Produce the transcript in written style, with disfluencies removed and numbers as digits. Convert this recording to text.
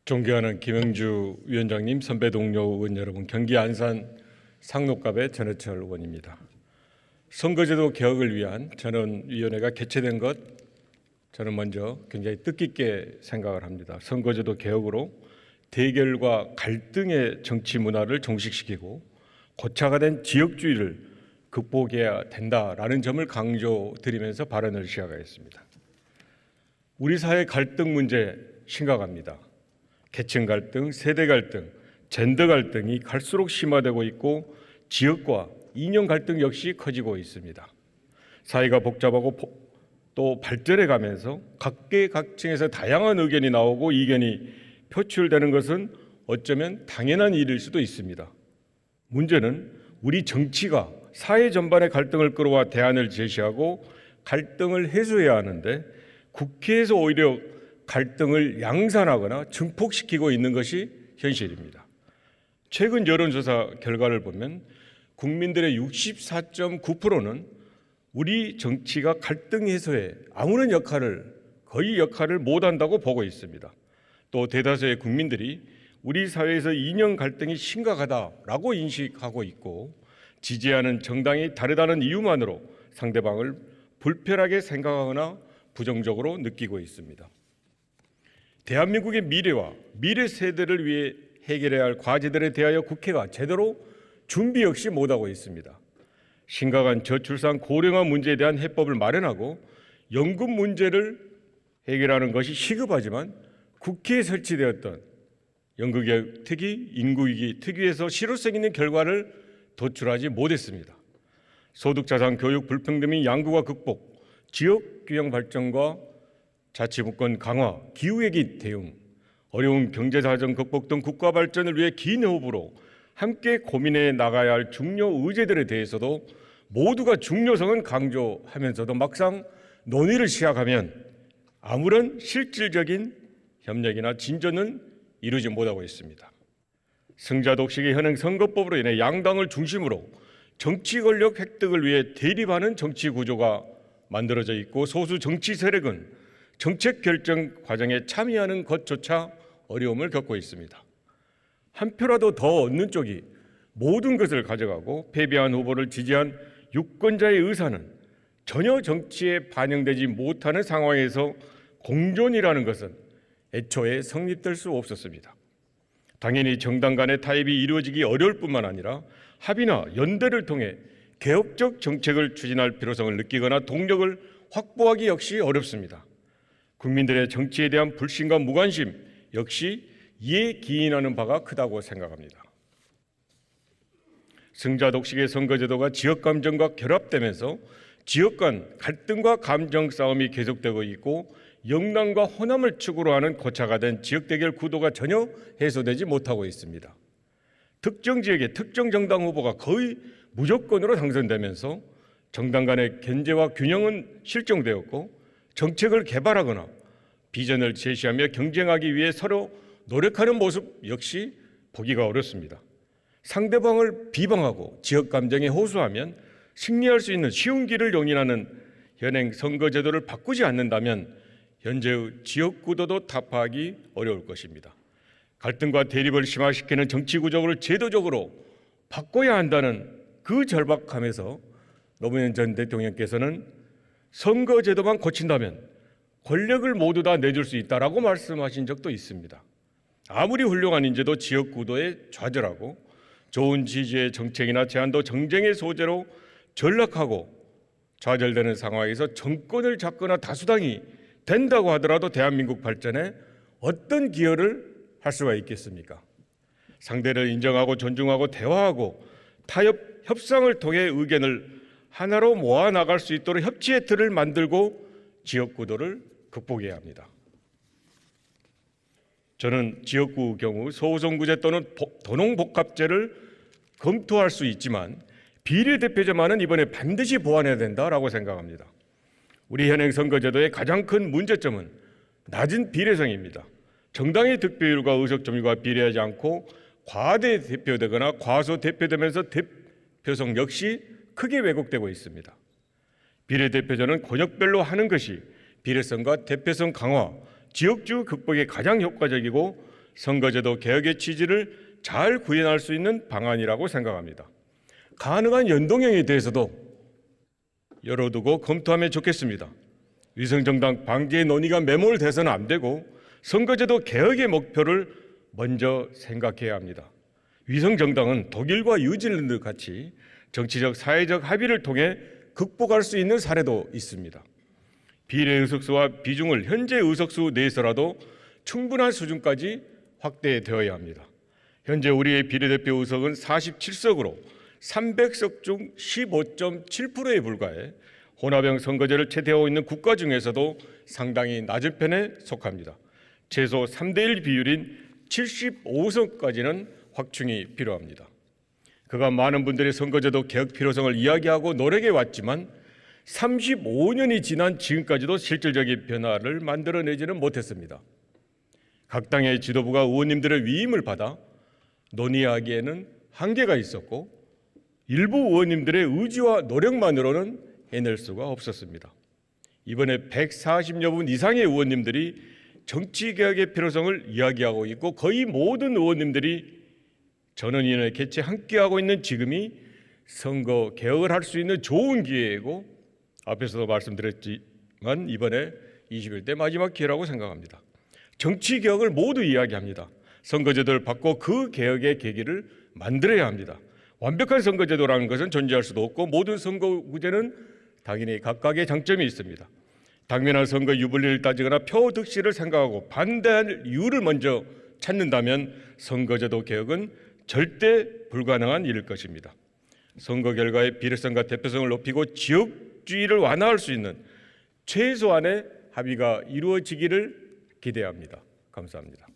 존경하는 김영주 위원장님, 선배 동료 의원 여러분, 경기 안산 상록갑의 전해철 의원입니다. 선거제도 개혁을 위한 전원위원회가 개최된 것, 저는 먼저 굉장히 뜻깊게 생각을 합니다. 선거제도 개혁으로 대결과 갈등의 정치 문화를 종식시키고 고착화 된 지역주의를 극복해야 된다라는 점을 강조드리면서 발언을 시작하겠습니다. 우리 사회 갈등 문제 심각합니다. 계층 갈등, 세대 갈등, 젠더 갈등이 갈수록 심화되고 있고 지역과 이념 갈등 역시 커지고 있습니다. 사회가 복잡하고 또 발전해 가면서 각계각층에서 다양한 의견이 나오고 이견이 표출되는 것은 어쩌면 당연한 일일 수도 있습니다. 문제는 우리 정치가 사회 전반의 갈등을 끌어와 대안을 제시하고 갈등을 해소해야 하는데 국회에서 오히려 갈등을 양산하거나 증폭시키고 있는 것이 현실입니다. 최근 여론조사 결과를 보면 국민들의 64.9%는 우리 정치가 갈등 해소에 아무런 거의 역할을 못한다고 보고 있습니다. 또 대다수의 국민들이 우리 사회에서 이념 갈등이 심각하다라고 인식하고 있고 지지하는 정당이 다르다는 이유만으로 상대방을 불편하게 생각하거나 부정적으로 느끼고 있습니다. 대한민국의 미래와 미래 세대를 위해 해결해야 할 과제들에 대하여 국회가 제대로 준비 역시 못하고 있습니다. 심각한 저출산 고령화 문제에 대한 해법을 마련하고 연금 문제를 해결하는 것이 시급하지만 국회에 설치되었던 연금개혁 특위, 인구위기 특위에서 실효성 있는 결과를 도출하지 못했습니다. 소득자산, 교육, 불평등 및 양극화 극복, 지역균형 발전과 자치분권 강화, 기후위기 대응, 어려운 경제사정 극복 등 국가 발전을 위해 긴 호흡으로 함께 고민해 나가야 할 중요 의제들에 대해서도 모두가 중요성은 강조하면서도 막상 논의를 시작하면 아무런 실질적인 협력이나 진전은 이루지 못하고 있습니다. 승자독식의 현행 선거법으로 인해 양당을 중심으로 정치 권력 획득을 위해 대립하는 정치 구조가 만들어져 있고 소수 정치 세력은 정책 결정 과정에 참여하는 것조차 어려움을 겪고 있습니다. 한 표라도 더 얻는 쪽이 모든 것을 가져가고 패배한 후보를 지지한 유권자의 의사는 전혀 정치에 반영되지 못하는 상황에서 공존이라는 것은 애초에 성립될 수 없었습니다. 당연히 정당 간의 타협이 이루어지기 어려울 뿐만 아니라 합의나 연대를 통해 개혁적 정책을 추진할 필요성을 느끼거나 동력을 확보하기 역시 어렵습니다. 국민들의 정치에 대한 불신과 무관심 역시 이에 기인하는 바가 크다고 생각합니다. 승자독식의 선거제도가 지역 감정과 결합되면서 지역 간 갈등과 감정 싸움이 계속되고 있고 영남과 호남을 축으로 하는 고착화된 지역 대결 구도가 전혀 해소되지 못하고 있습니다. 특정 지역의 특정 정당 후보가 거의 무조건으로 당선되면서 정당 간의 견제와 균형은 실종되었고 정책을 개발하거나 비전을 제시하며 경쟁하기 위해 서로 노력하는 모습 역시 보기가 어렵습니다. 상대방을 비방하고 지역 감정에 호소하면 승리할 수 있는 쉬운 길을 용인하는 현행 선거제도를 바꾸지 않는다면 현재의 지역 구도도 타파하기 어려울 것입니다. 갈등과 대립을 심화시키는 정치 구조를 제도적으로 바꿔야 한다는 그 절박함에서 노무현 전 대통령께서는 선거제도만 고친다면 권력을 모두 다 내줄 수 있다라고 말씀하신 적도 있습니다. 아무리 훌륭한 인재도 지역 구도에 좌절하고 좋은 지지의 정책이나 제안도 정쟁의 소재로 전락하고 좌절되는 상황에서 정권을 잡거나 다수당이 된다고 하더라도 대한민국 발전에 어떤 기여를 할 수가 있겠습니까? 상대를 인정하고 존중하고 대화하고 타협, 협상을 통해 의견을 하나로 모아 나갈 수 있도록 협치의 틀을 만들고 지역구도를 극복해야 합니다. 저는 지역구 경우 소우성구제 또는 도농복합제를 검토할 수 있지만 비례대표제만은 이번에 반드시 보완해야 된다라고 생각합니다. 우리 현행 선거제도의 가장 큰 문제점은 낮은 비례성입니다. 정당의 득표율과 의석 점유가 비례하지 않고 과대 대표되거나 과소 대표되면서 대표성 역시 크게 왜곡되고 있습니다. 비례대표제는 권역별로 하는 것이 비례성과 대표성 강화, 지역주 극복에 가장 효과적이고 선거제도 개혁의 취지를 잘 구현할 수 있는 방안이라고 생각합니다. 가능한 연동형에 대해서도 열어두고 검토하면 좋겠습니다. 위성정당 방지의 논의가 매몰돼서는 안 되고 선거제도 개혁의 목표를 먼저 생각해야 합니다. 위성정당은 독일과 뉴질랜드 같이 정치적, 사회적 합의를 통해 극복할 수 있는 사례도 있습니다. 비례 의석수와 비중을 현재 의석수 내에서라도 충분한 수준까지 확대되어야 합니다. 현재 우리의 비례대표 의석은 47석으로 300석 중 15.7%에 불과해 혼합형 선거제를 채택하고 있는 국가 중에서도 상당히 낮은 편에 속합니다. 최소 3대1 비율인 75석까지는 확충이 필요합니다. 그간 많은 분들이 선거제도 개혁 필요성을 이야기하고 노력해 왔지만 35년이 지난 지금까지도 실질적인 변화를 만들어내지는 못했습니다. 각 당의 지도부가 의원님들의 위임을 받아 논의하기에는 한계가 있었고 일부 의원님들의 의지와 노력만으로는 해낼 수가 없었습니다. 이번에 140여 분 이상의 의원님들이 정치개혁의 필요성을 이야기하고 있고 거의 모든 의원님들이 전원위원회 개최 함께하고 있는 지금이 선거 개혁을 할 수 있는 좋은 기회이고 앞에서도 말씀드렸지만 이번에 21대 마지막 기회라고 생각합니다. 정치개혁을 모두 이야기합니다. 선거제도를 바꿔 그 개혁의 계기를 만들어야 합니다. 완벽한 선거제도라는 것은 존재할 수도 없고 모든 선거구제는 당연히 각각의 장점이 있습니다. 당면한 선거 유불리를 따지거나 표 득실을 생각하고 반대할 이유를 먼저 찾는다면 선거제도 개혁은 절대 불가능한 일일 것입니다. 선거 결과의 비례성과 대표성을 높이고 지역주의를 완화할 수 있는 최소한의 합의가 이루어지기를 기대합니다. 감사합니다.